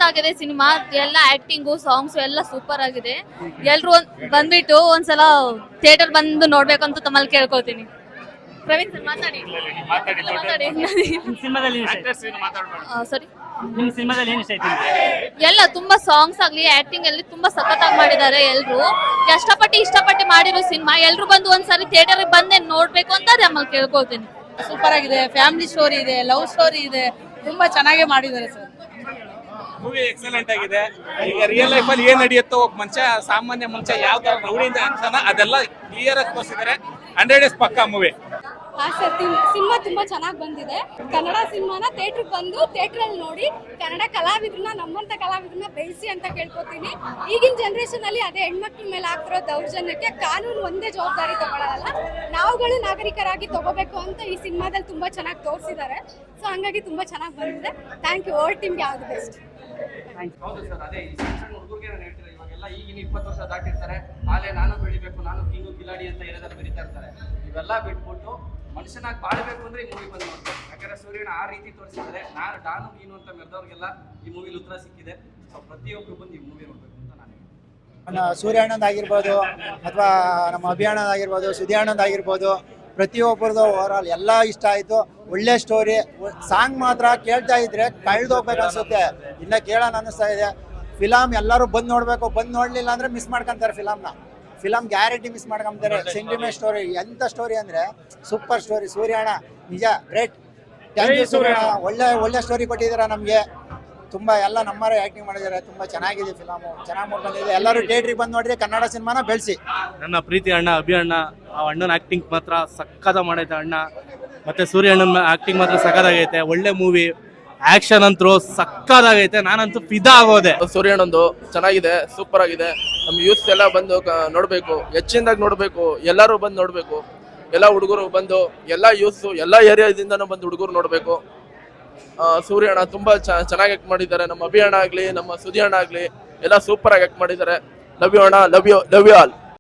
ಆಗಿದೆ ಸಿನಿಮಾ. ಎಲ್ಲ acting songs ಎಲ್ಲ ಸೂಪರ್ ಆಗಿದೆ. ಎಲ್ರು ಬಂದ್ಬಿಟ್ಟು ಒಂದ್ಸಲ ಥಿಯೇಟರ್ ಬಂದು ನೋಡ್ಬೇಕಂತ ತಮ್ಮಲ್ಲಿ ಕೇಳ್ಕೊತೀನಿ. ಪ್ರವೀಣ್ ಸರ್ ಮಾತಾಡಿ. ಸಾರಿ, ನಿಮ್ ಸಿನಿಮಾದಲ್ಲಿ ಏನ್ ಇಷ್ಟ ಆಯ್ತು? ಎಲ್ಲ ತುಂಬಾ ಸಾಂಗ್ಸ್ ಆಗ್ಲಿ ಆಕ್ಟಿಂಗ್ ಅಲ್ಲಿ ತುಂಬಾ ಸಖತ್ತಾಗಿ ಮಾಡಿದ್ದಾರೆ. ಎಲ್ರು ಇಷ್ಟಪಟ್ಟು ಮಾಡಿರೋ ಸಿನಿಮಾ. ಎಲ್ರು ಬಂದು ಒಂದ್ಸರಿ ಥಿಯೇಟರ್ ಬಂದೆ ನೋಡ್ಬೇಕು ಅಂತ ನಮ್ಮಲ್ಲಿ ಕೇಳ್ಕೊತೀನಿ. ಸೂಪರ್ ಆಗಿದೆ. ಫ್ಯಾಮಿಲಿ ಸ್ಟೋರಿ ಇದೆ, ಲವ್ ಸ್ಟೋರಿ ಇದೆ, ತುಂಬಾ ಚೆನ್ನಾಗಿ ಮಾಡಿದ್ದಾರೆ ಸರ್. ಮೂವಿ ಎಕ್ಸಲೆಂಟ್ ಆಗಿದೆ. ಈಗ ರಿಯಲ್ ಲೈಫ್ ಅಲ್ಲಿ ಏನ್ ನಡೆಯುತ್ತೋ ಒಬ್ಬ ಮನುಷ್ಯ, ಸಾಮಾನ್ಯ ಮನುಷ್ಯ ಯಾವ ತರ ರೌಡಿಯಿಂದ ಅನ್ಸಾನ ಅದೆಲ್ಲ ಕ್ಲಿಯರ್ ಆಗಿ ತೋರಿಸಿದ್ದಾರೆ. 100 ಡೇಸ್ ಪಕ್ಕಾ ಮೂವಿ. ಸರ್, ಸಿನಿಮಾ ತುಂಬಾ ಚೆನ್ನಾಗಿ ಬಂದಿದೆ. ಕನ್ನಡ ಸಿನಿಮಾನ ಥಿಯೇಟರ್ ಬಂದು ಥಿಯೇಟರ್ ಅಲ್ಲಿ ನೋಡಿ ಕನ್ನಡ ಕಲಾವಿದ್ರನ್ನ, ನಮ್ಮಂತ ಕಲಾವಿದ್ರನ್ನ ಬೆಳೆಸಿ ಅಂತ ಕೇಳ್ಕೊತೀನಿ. ಈಗಿನ ಜನರೇಷನ್ ಅಲ್ಲಿ ಅದೇ ಹೆಣ್ಮಕ್ಳ ಮೇಲೆ ಆಗ್ತಿರೋ ದೌರ್ಜನ್ಯಕ್ಕೆ ಕಾನೂನು ಒಂದೇ ಜವಾಬ್ದಾರಿ ತಗೊಳ್ಳಲ್ಲ, ನಾವುಗಳು ನಾಗರಿಕರಾಗಿ ತಗೋಬೇಕು ಅಂತ ಈ ಸಿನಿಮಾದಲ್ಲಿ ತುಂಬಾ ಚೆನ್ನಾಗಿ ತೋರಿಸಿದ್ದಾರೆ. ಸೊ ಹಂಗಾಗಿ ತುಂಬಾ ಚೆನ್ನಾಗಿ ಬಂದಿದೆ. Thank you. ಓವರ್ ಟೀಮ್ಗೆ ಆಲ್ ದಿ ಬೆಸ್ಟ್. ಹೌದು ಸರ್, ಅದೇ ಈ ಸಣ್ಣ ಹುಡುಗರಿಗೆ ನಾನು ಹೇಳ್ತೀನಿ, ಇವಾಗೆಲ್ಲ ಈಗಿನ 20 ವರ್ಷ ದಾಟಿರ್ತಾರೆ, ಆಲೆ ನಾನು ಬೆಳಿಬೇಕು, ನಾನು ಕಿಂಗು ಕಿಲಾಡಿ ಅಂತ ಇರೋದ್ರಲ್ಲಿ ಬೆರೀತಾ ಇರ್ತಾರೆ. ಇವೆಲ್ಲ ಬಿಟ್ಬಿಟ್ಟು ಮನುಷ್ಯನಾಗಿ ಬಾಳ್ಬೇಕು ಅಂದ್ರೆ ಈ ಮೂವಿ ಬಂದು ನೋಡ್ತಾರೆ. ಯಾಕಂದ್ರೆ ಸೂರ್ಯನ ಆ ರೀತಿ ತೋರಿಸಿದ್ದಾರೆ. ನಾನು ನೀನು ಅಂತ ಮೆರೆದವ್ರಿಗೆಲ್ಲ ಈ ಮೂವಿಲಿ ಉತ್ತರ ಸಿಕ್ಕಿದೆ. ಸೊ ಪ್ರತಿಯೊಬ್ಬರು ಬಂದು ಈ ಮೂವಿ ನೋಡ್ಬೇಕು ಅಂತ ನಾನು ಸೂರ್ಯಣ್ಣಂದ್ ಆಗಿರ್ಬೋದು ಅಥವಾ ನಮ್ಮ ಅಭಿಯಾನದ ಆಗಿರ್ಬೋದು, ಸುದ್ಯಾನಂದ್ ಆಗಿರ್ಬೋದು, ಪ್ರತಿಯೊಬ್ಬರದು ಓವರ್ ಆಲ್ ಎಲ್ಲ ಇಷ್ಟ ಆಯಿತು. ಒಳ್ಳೆ ಸ್ಟೋರಿ. ಸಾಂಗ್ ಮಾತ್ರ ಕೇಳ್ತಾ ಇದ್ರೆ ಕಳ್ದೋಗ್ಬೇಕು ಅನ್ಸುತ್ತೆ, ಇನ್ನ ಕೇಳೋಣ ಅನ್ನಿಸ್ತಾ ಇದೆ. ಫಿಲಮ್ ಎಲ್ಲರೂ ಬಂದು ನೋಡಬೇಕು. ಬಂದು ನೋಡಲಿಲ್ಲ ಅಂದರೆ ಮಿಸ್ ಮಾಡ್ಕೊಂತಾರೆ ಫಿಲಮ್ನ. ಫಿಲಮ್ ಗ್ಯಾರಂಟಿ ಮಿಸ್ ಮಾಡ್ಕೊಂತಾರೆ. ಸೆಂಟಿಮೆಂಟ್ ಸ್ಟೋರಿ, ಎಂಥ ಸ್ಟೋರಿ ಅಂದರೆ ಸೂಪರ್ ಸ್ಟೋರಿ. ಸೂರ್ಯಣ್ಣ ನಿಜ ಗ್ರೇಟ್. Thank you ಸೂರ್ಯಣ್ಣ. ಒಳ್ಳೆ ಸ್ಟೋರಿ ಕೊಟ್ಟಿದ್ದೀರಾ ನಮಗೆ. ತುಂಬ ಎಲ್ಲ ನಮ್ಮರೇ ಆ್ಯಕ್ಟಿಂಗ್ ಮಾಡಿದ್ದಾರೆ. ತುಂಬ ಚೆನ್ನಾಗಿದೆ ಫಿಲಮು, ಚೆನ್ನಾಗಿ ಮಾಡ್ಕೊಂಡಿದೆ. ಎಲ್ಲರೂ ಥಿಯೇಟ್ರಿಗೆ ಬಂದು ನೋಡಿದ್ರೆ ಕನ್ನಡ ಸಿನಿಮಾನ ಬೆಳೆಸಿ. ನನ್ನ ಪ್ರೀತಿ ಅಣ್ಣ ಅಭಿ ಅಣ್ಣ, ಆ ಅಣ್ಣನ ಆ್ಯಕ್ಟಿಂಗ್ ಮಾತ್ರ ಸಕ್ಕದ ಮಾಡೈತೆ ಅಣ್ಣ. ಮತ್ತು ಸೂರ್ಯ ಅಣ್ಣನ ಆ್ಯಕ್ಟಿಂಗ್ ಮಾತ್ರ ಸಕ್ಕದಾಗೈತೆ. ಒಳ್ಳೆ ಮೂವಿ. ಆಕ್ಷನ್ ಅಂತೂ ಸಕ್ಕದಾಗೈತೆ. ನಾನಂತೂ ಫಿದಾ ಆಗೋದೆ. ಸೂರ್ಯಣ್ಣಂದು ಚೆನ್ನಾಗಿದೆ, ಸೂಪರ್ ಆಗಿದೆ. ನಮ್ಮ ಯೂತ್ ಎಲ್ಲ ಬಂದು ನೋಡಬೇಕು, ಹೆಚ್ಚಿನದಾಗಿ ನೋಡಬೇಕು. ಎಲ್ಲರೂ ಬಂದು ನೋಡಬೇಕು. ಎಲ್ಲ ಹುಡುಗರು ಬಂದು, ಎಲ್ಲ ಯೂತ್ಸು ಎಲ್ಲ ಏರಿಯಾದಿಂದನೂ ಬಂದು ಹುಡುಗರು ನೋಡಬೇಕು. ಸೂರ್ಯಣ್ಣ ತುಂಬ ಚೆನ್ನಾಗಿ ಆ್ಯಕ್ಟ್ ಮಾಡಿದ್ದಾರೆ. ನಮ್ಮ ಅಭಿ ಅಣ್ಣ ಆಗಲಿ, ನಮ್ಮ ಸುದಿ ಅಣ್ಣ ಆಗಲಿ, ಎಲ್ಲ ಸೂಪರ್ ಆಗಿ ಆ್ಯಕ್ಟ್ ಮಾಡಿದ್ದಾರೆ. ಲವ್ ಯು ಅಣ್ಣ, ಲವ್ ಯು ಆಲ್.